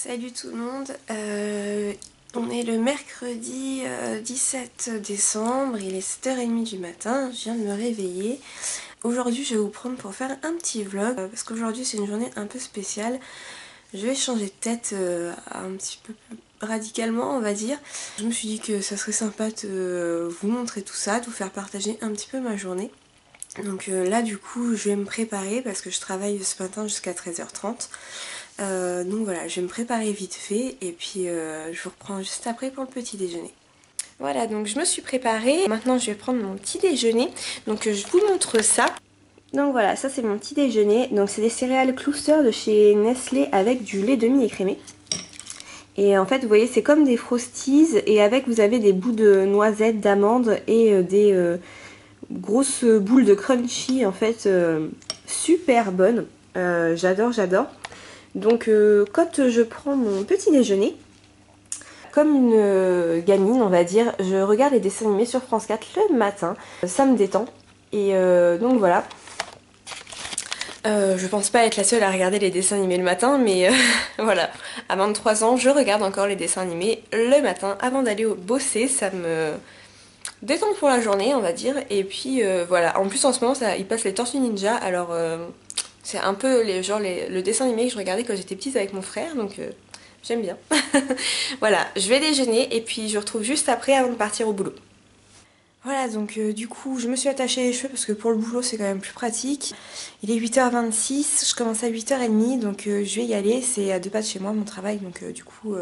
Salut tout le monde, on est le mercredi 17 décembre, il est 7h30 du matin, je viens de me réveiller. Aujourd'hui je vais vous prendre pour faire un petit vlog, parce qu'aujourd'hui c'est une journée un peu spéciale. Je vais changer de tête un petit peu radicalement on va dire. Je me suis dit que ça serait sympa de vous montrer tout ça, de vous faire partager un petit peu ma journée. Donc là du coup je vais me préparer parce que je travaille ce matin jusqu'à 13h30. Donc voilà, je vais me préparer vite fait et puis je vous reprends juste après pour le petit déjeuner. Voilà, donc je me suis préparée. Maintenant je vais prendre mon petit déjeuner. Donc je vous montre ça. Donc voilà, ça c'est mon petit déjeuner. Donc c'est des céréales Cluster de chez Nestlé avec du lait demi-écrémé. Et en fait vous voyez c'est comme des Frosties et avec vous avez des bouts de noisettes, d'amandes et des grosses boules de crunchy en fait super bonnes. J'adore. Donc quand je prends mon petit déjeuner, comme une gamine on va dire, je regarde les dessins animés sur France 4 le matin, ça me détend. Et donc voilà. Je pense pas être la seule à regarder les dessins animés le matin, mais voilà, à 23 ans je regarde encore les dessins animés le matin avant d'aller bosser, ça me détend pour la journée on va dire. Et puis voilà, en plus en ce moment il passe les Tortues Ninja, alors c'est un peu le dessin animé que je regardais quand j'étais petite avec mon frère, donc j'aime bien. Voilà, je vais déjeuner et puis je vous retrouve juste après avant de partir au boulot. Voilà, donc du coup je me suis attachée les cheveux parce que pour le boulot c'est quand même plus pratique. Il est 8h26, je commence à 8h30 donc je vais y aller, c'est à 2 pas de chez moi mon travail, donc du coup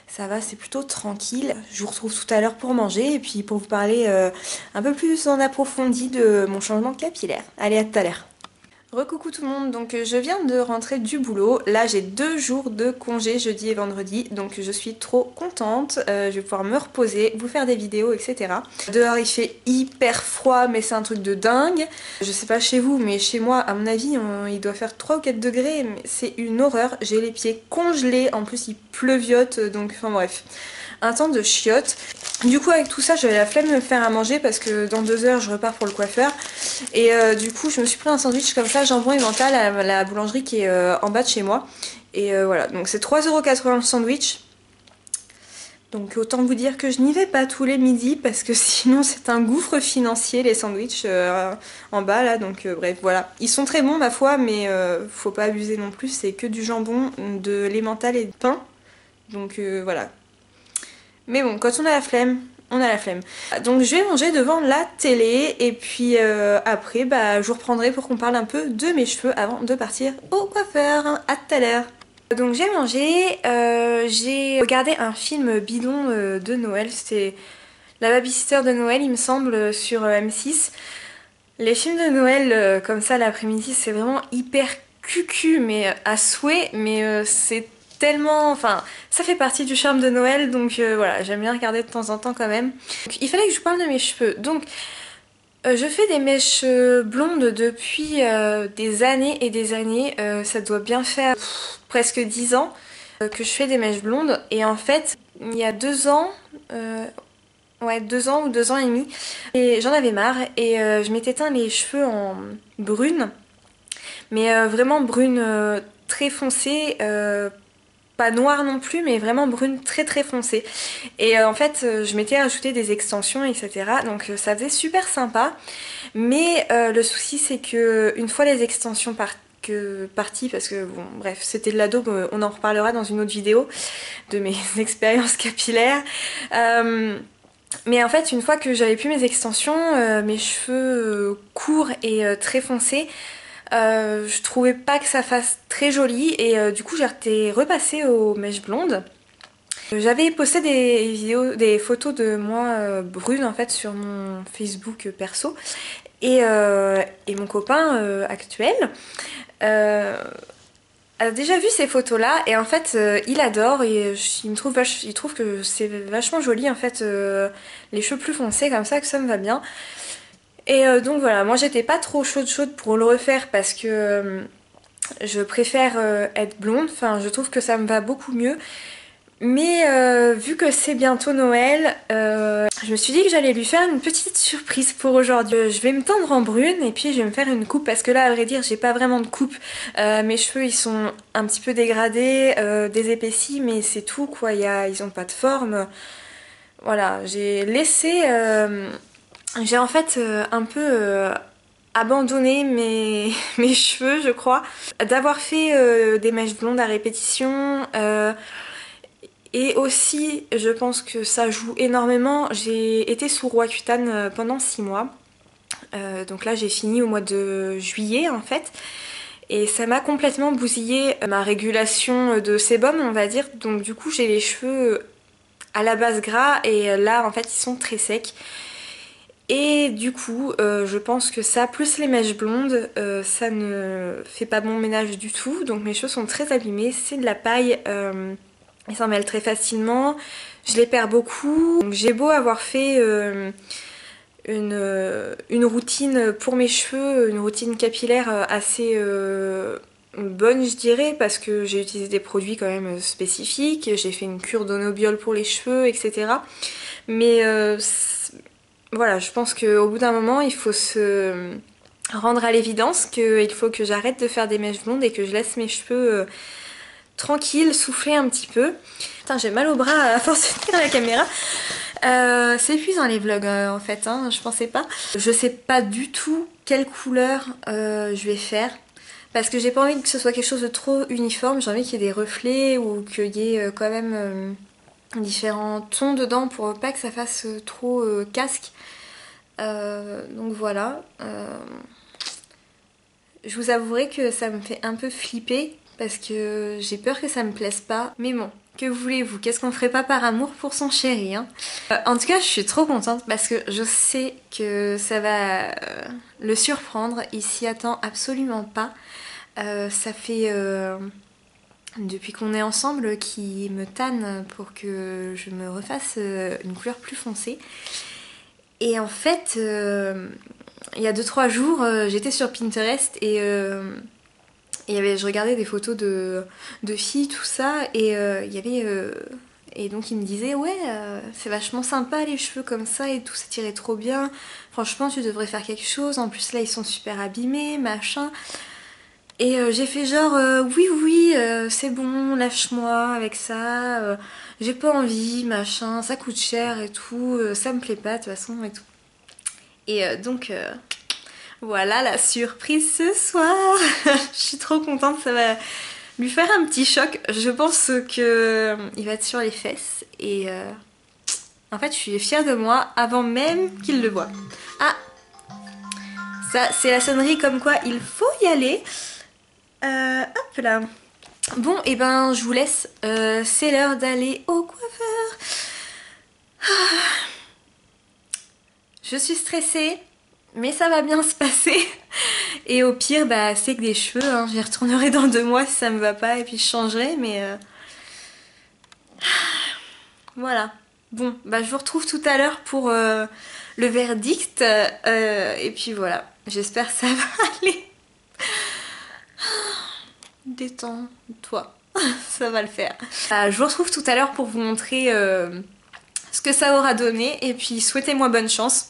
ça va, c'est plutôt tranquille. Je vous retrouve tout à l'heure pour manger et puis pour vous parler un peu plus en approfondi de mon changement capillaire. Allez, à tout à l'heure. Recoucou tout le monde, donc je viens de rentrer du boulot. Là j'ai 2 jours de congé, jeudi et vendredi, donc je suis trop contente. Je vais pouvoir me reposer, vous faire des vidéos, etc. Dehors il fait hyper froid, mais c'est un truc de dingue. Je sais pas chez vous, mais chez moi à mon avis il doit faire 3 ou 4 degrés, mais c'est une horreur. J'ai les pieds congelés, en plus il pleuviote, donc enfin bref. Un temps de chiottes. Du coup avec tout ça j'avais la flemme de me faire à manger parce que dans 2 heures je repars pour le coiffeur. Et du coup je me suis pris un sandwich comme ça, jambon emmental à la boulangerie qui est en bas de chez moi. Et voilà, donc c'est 3,80€ le sandwich. Donc autant vous dire que je n'y vais pas tous les midis parce que sinon c'est un gouffre financier les sandwichs en bas là. Donc bref voilà, ils sont très bons ma foi, mais faut pas abuser non plus, c'est que du jambon, de l'emmental et de pain. Donc voilà. Mais bon, quand on a la flemme, on a la flemme. Donc je vais manger devant la télé et puis après je vous reprendrai pour qu'on parle un peu de mes cheveux avant de partir au coiffeur. À tout à l'heure. Donc j'ai mangé, j'ai regardé un film bidon de Noël, c'était La Babysitter de Noël il me semble sur M6. Les films de Noël comme ça l'après-midi c'est vraiment hyper cucu mais à souhait, mais c'est tellement, enfin ça fait partie du charme de Noël, donc voilà, j'aime bien regarder de temps en temps quand même. Donc, il fallait que je vous parle de mes cheveux. Donc je fais des mèches blondes depuis des années et des années, ça doit bien faire presque 10 ans que je fais des mèches blondes. Et en fait il y a 2 ans, ouais 2 ans ou 2 ans et demi, et j'en avais marre et je m'étais teint les cheveux en brune, mais vraiment brune très foncée, pas noire non plus, mais vraiment brune très très foncée. Et en fait je m'étais rajouté des extensions etc, donc ça faisait super sympa. Mais le souci c'est que une fois les extensions parties, parce que bon bref c'était de la daube, on en reparlera dans une autre vidéo de mes expériences capillaires. Mais en fait une fois que j'avais plus mes extensions, mes cheveux courts et très foncés, je trouvais pas que ça fasse très joli et du coup j'ai été repassée aux mèches blondes. J'avais posté des vidéos, des photos de moi brune en fait sur mon Facebook perso et mon copain actuel a déjà vu ces photos là et en fait il adore et il trouve que c'est vachement joli en fait, les cheveux plus foncés comme ça, que ça me va bien. Et donc voilà, moi j'étais pas trop chaude pour le refaire parce que je préfère être blonde, enfin je trouve que ça me va beaucoup mieux. Mais vu que c'est bientôt Noël, je me suis dit que j'allais lui faire une petite surprise pour aujourd'hui. Je vais me teindre en brune et puis je vais me faire une coupe parce que là, à vrai dire, j'ai pas vraiment de coupe. Mes cheveux, ils sont un petit peu dégradés, désépaissis, mais c'est tout quoi. Ils ont pas de forme. Voilà, j'ai laissé... j'ai en fait un peu abandonné mes cheveux, je crois. D'avoir fait des mèches blondes à répétition... et aussi, je pense que ça joue énormément. J'ai été sous Roaccutane pendant 6 mois. Donc là, j'ai fini au mois de juillet en fait. Et ça m'a complètement bousillé ma régulation de sébum, on va dire. Donc du coup, j'ai les cheveux à la base gras et là, en fait, ils sont très secs. Et du coup, je pense que ça, plus les mèches blondes, ça ne fait pas bon ménage du tout. Donc mes cheveux sont très abîmés. C'est de la paille. Ils s'en mêlent très facilement, je les perds beaucoup. J'ai beau avoir fait une routine pour mes cheveux, une routine capillaire assez bonne je dirais, parce que j'ai utilisé des produits quand même spécifiques, j'ai fait une cure d'onobiol pour les cheveux, etc. Mais voilà, je pense qu'au bout d'un moment, il faut se rendre à l'évidence qu'il faut que j'arrête de faire des mèches blondes et que je laisse mes cheveux tranquille, souffler un petit peu. Putain, j'ai mal au bras à force de tenir la caméra. C'est épuisant les vlogs en fait, hein, je pensais pas. Je sais pas du tout quelle couleur je vais faire. Parce que j'ai pas envie que ce soit quelque chose de trop uniforme. J'ai envie qu'il y ait des reflets ou qu'il y ait quand même différents tons dedans pour pas que ça fasse trop casque. Donc voilà. Je vous avouerai que ça me fait un peu flipper parce que j'ai peur que ça me plaise pas. Mais bon, que voulez-vous? Qu'est-ce qu'on ferait pas par amour pour son chéri, hein? En tout cas, je suis trop contente parce que je sais que ça va le surprendre. Il s'y attend absolument pas. Ça fait depuis qu'on est ensemble qu'il me tanne pour que je me refasse une couleur plus foncée. Et en fait, il y a 2-3 jours, j'étais sur Pinterest et je regardais des photos de filles, tout ça, et il y avait... et donc il me disait ouais c'est vachement sympa les cheveux comme ça et tout, ça t'irait trop bien, franchement tu devrais faire quelque chose, en plus là ils sont super abîmés, machin. Et j'ai fait genre oui oui c'est bon, lâche-moi avec ça, j'ai pas envie, machin, ça coûte cher et tout, ça me plaît pas de toute façon et tout. Et donc voilà la surprise ce soir. Je suis trop contente, ça va lui faire un petit choc. Je pense que il va être sur les fesses et en fait je suis fière de moi avant même qu'il le voie. Ah, ça c'est la sonnerie comme quoi il faut y aller. Hop là. Bon et ben je vous laisse, c'est l'heure d'aller au coiffeur. Je suis stressée, mais ça va bien se passer. Et au pire, bah, c'est que des cheveux, hein. J'y retournerai dans 2 mois si ça me va pas et puis je changerai, mais voilà. Bon, bah, je vous retrouve tout à l'heure pour le verdict. Et puis voilà, j'espère que ça va aller. Détends-toi, ça va le faire. Je vous retrouve tout à l'heure pour vous montrer ce que ça aura donné. Et puis souhaitez-moi bonne chance.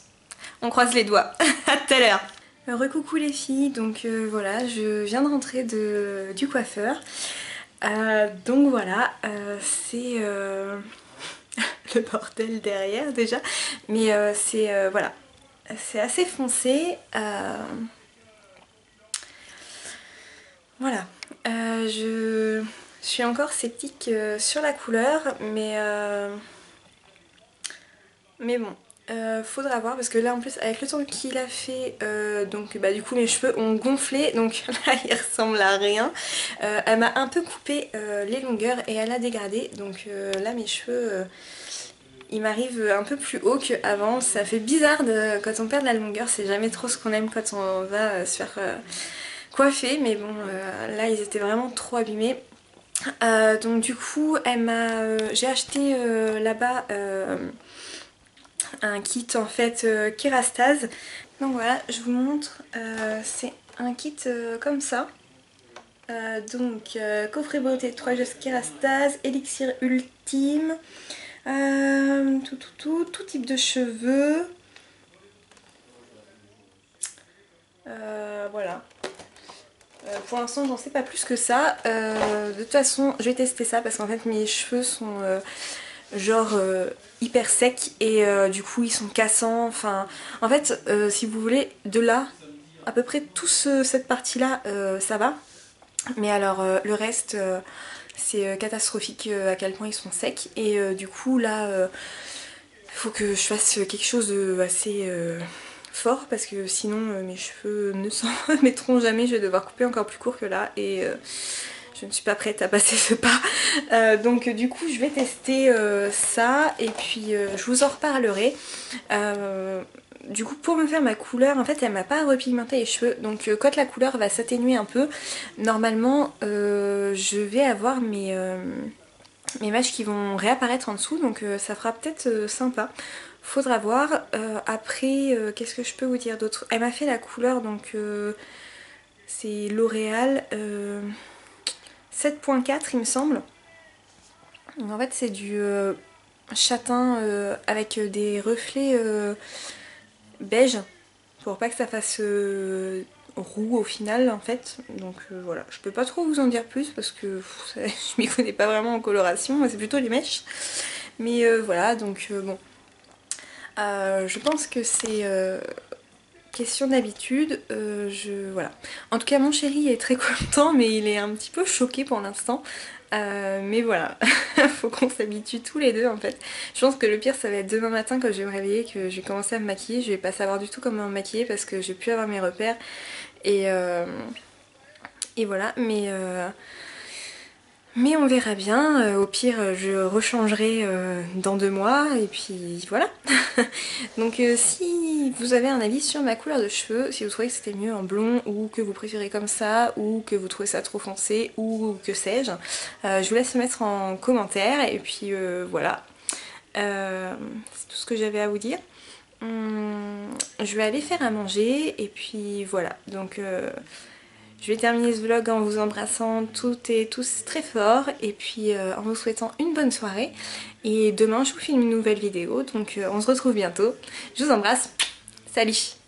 On croise les doigts. À tout à l'heure. Recoucou les filles, donc voilà, je viens de rentrer du coiffeur. Donc voilà, c'est le bordel derrière déjà, mais c'est voilà, c'est assez foncé. Voilà, je suis encore sceptique sur la couleur, mais bon. Faudra voir parce que là en plus avec le temps qu'il a fait donc bah du coup mes cheveux ont gonflé donc là il ressemble à rien. Elle m'a un peu coupé les longueurs et elle a dégradé donc là mes cheveux ils m'arrivent un peu plus haut qu'avant. Ça fait bizarre quand on perd de la longueur, c'est jamais trop ce qu'on aime quand on va se faire coiffer, mais bon là ils étaient vraiment trop abîmés. Donc du coup j'ai acheté là-bas un kit en fait Kérastase. Donc voilà, je vous montre, c'est un kit comme ça. Coffret beauté 3 gestes Kérastase, élixir ultime, tout type de cheveux. Voilà. Pour l'instant j'en sais pas plus que ça. De toute façon je vais tester ça parce qu'en fait mes cheveux sont genre hyper secs et du coup ils sont cassants. Enfin en fait si vous voulez de là à peu près toute cette partie là ça va. Mais alors le reste c'est catastrophique à quel point ils sont secs et du coup là il faut que je fasse quelque chose de assez fort parce que sinon mes cheveux ne s'en remettront jamais, je vais devoir couper encore plus court que là et je ne suis pas prête à passer ce pas. Donc du coup je vais tester ça et puis je vous en reparlerai. Du coup pour me faire ma couleur, en fait elle m'a pas repigmenté les cheveux, donc quand la couleur va s'atténuer un peu, normalement je vais avoir mes mèches qui vont réapparaître en dessous, donc ça fera peut-être sympa. Faudra voir. Après qu'est-ce que je peux vous dire d'autre? Elle m'a fait la couleur, donc c'est L'Oréal 7.4 il me semble. Donc, en fait c'est du châtain avec des reflets beige pour pas que ça fasse roux au final en fait. Donc voilà, je peux pas trop vous en dire plus parce que je m'y connais pas vraiment en coloration, c'est plutôt les mèches. Mais voilà, donc bon. Je pense que c'est question d'habitude. Voilà. En tout cas mon chéri est très content mais il est un petit peu choqué pour l'instant. Mais voilà, faut qu'on s'habitue tous les deux en fait. Je pense que le pire ça va être demain matin quand je vais me réveiller, que je vais commencer à me maquiller. Je vais pas savoir du tout comment me maquiller parce que j'ai pu avoir mes repères. Et voilà, mais on verra bien. Au pire je rechangerai dans 2 mois et puis voilà. Donc si vous avez un avis sur ma couleur de cheveux, si vous trouvez que c'était mieux en blond ou que vous préférez comme ça ou que vous trouvez ça trop foncé ou que sais-je, je vous laisse le mettre en commentaire et puis voilà. C'est tout ce que j'avais à vous dire. Je vais aller faire à manger et puis voilà. Donc je vais terminer ce vlog en vous embrassant toutes et tous très fort et puis en vous souhaitant une bonne soirée. Et demain je vous filme une nouvelle vidéo, donc on se retrouve bientôt. Je vous embrasse, salut!